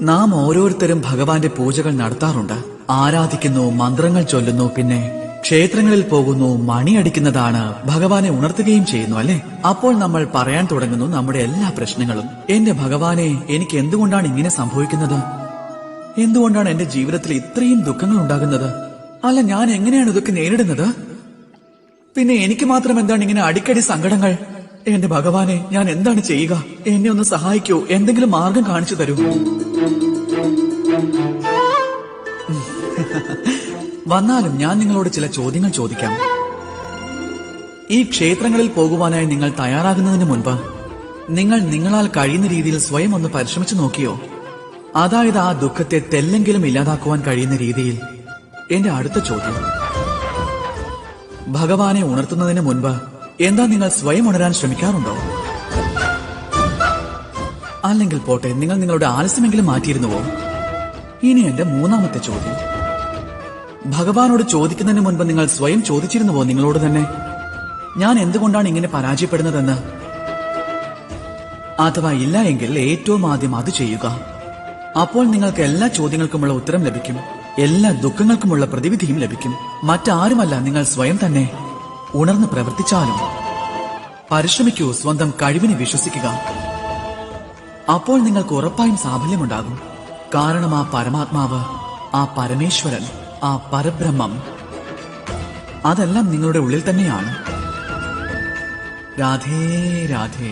നാം ഓരോരുത്തരും ഭഗവാന്റെ പൂജകൾ നടത്താറുണ്ട്. ആരാധിക്കുന്നു, മന്ത്രങ്ങൾ ചൊല്ലുന്നു, പിന്നെ ക്ഷേത്രങ്ങളിൽ പോകുന്നു, മണിയടിക്കുന്നതാണ്, ഭഗവാനെ ഉണർത്തുകയും ചെയ്യുന്നു, അല്ലെ? അപ്പോൾ നമ്മൾ പറയാൻ തുടങ്ങുന്നു നമ്മുടെ എല്ലാ പ്രശ്നങ്ങളും. എന്റെ ഭഗവാനെ, എനിക്ക് എന്തുകൊണ്ടാണ് ഇങ്ങനെ സംഭവിക്കുന്നത്? എന്തുകൊണ്ടാണ് എന്റെ ജീവിതത്തിൽ ഇത്രയും ദുഃഖങ്ങൾ ഉണ്ടാകുന്നത്? അല്ല, ഞാൻ എങ്ങനെയാണ് ഇതൊക്കെ നേരിടുന്നത്? പിന്നെ എനിക്ക് മാത്രം എന്താണ് ഇങ്ങനെ അടിക്കടി സങ്കടങ്ങൾ? എന്റെ ഭഗവാനെ, ഞാൻ എന്താണ് ചെയ്യുക? എന്നെ ഒന്ന് സഹായിക്കൂ, എന്തെങ്കിലും മാർഗം കാണിച്ചു തരൂ. വന്നാലും ഞാൻ നിങ്ങളോട് ചില ചോദ്യങ്ങൾ ചോദിക്കാം. ഈ ക്ഷേത്രങ്ങളിൽ പോകുവാനായി നിങ്ങൾ തയ്യാറാകുന്നതിന് മുൻപ് നിങ്ങൾ നിങ്ങളാൽ കഴിയുന്ന രീതിയിൽ സ്വയം ഒന്ന് പരിശ്രമിച്ചു നോക്കിയോ? അതായത് ആ ദുഃഖത്തെ തെല്ലെങ്കിലും ഇല്ലാതാക്കുവാൻ കഴിയുന്ന രീതിയിൽ. എന്റെ അടുത്ത ചോദ്യം, ഭഗവാനെ ഉണർത്തുന്നതിന് മുൻപ് എന്താ നിങ്ങൾ സ്വയം ഉണരാൻ ശ്രമിക്കാറുണ്ടോ? അല്ലെങ്കിൽ പോട്ടെ, നിങ്ങൾ നിങ്ങളുടെ ആലസ്യമെങ്കിലും മാറ്റിയിരുന്നുവോ? ഇനി എന്റെ മൂന്നാമത്തെ ചോദ്യം, ഭഗവാനോട് ചോദിക്കുന്നതിന് മുൻപ് നിങ്ങൾ സ്വയം ചോദിച്ചിരുന്നുവോ നിങ്ങളോട് തന്നെ, ഞാൻ എന്തുകൊണ്ടാണ് ഇങ്ങനെ പരാജയപ്പെടുന്നതെന്ന്? അഥവാ ഇല്ല എങ്കിൽ ഏറ്റവും ആദ്യം അത് ചെയ്യുക. അപ്പോൾ നിങ്ങൾക്ക് എല്ലാ ചോദ്യങ്ങൾക്കുമുള്ള ഉത്തരം ലഭിക്കും, എല്ലാ ദുഃഖങ്ങൾക്കുമുള്ള പ്രതിവിധിയും ലഭിക്കും. മറ്റാരുമല്ല, നിങ്ങൾ സ്വയം തന്നെ. ഉണർന്ന് പ്രവർത്തിച്ചാലും പരിശ്രമിക്കൂ, സ്വന്തം കഴിവിനെ വിശ്വസിക്കുക. അപ്പോൾ നിങ്ങൾക്ക് ഉറപ്പായും സാഫല്യമുണ്ടാകും. കാരണം ആ പരമാത്മാവ്, ആ പരമേശ്വരൻ, ആ പരബ്രഹ്മം, അതെല്ലാം നിങ്ങളുടെ ഉള്ളിൽ തന്നെയാണ്. രാധേ രാധേ.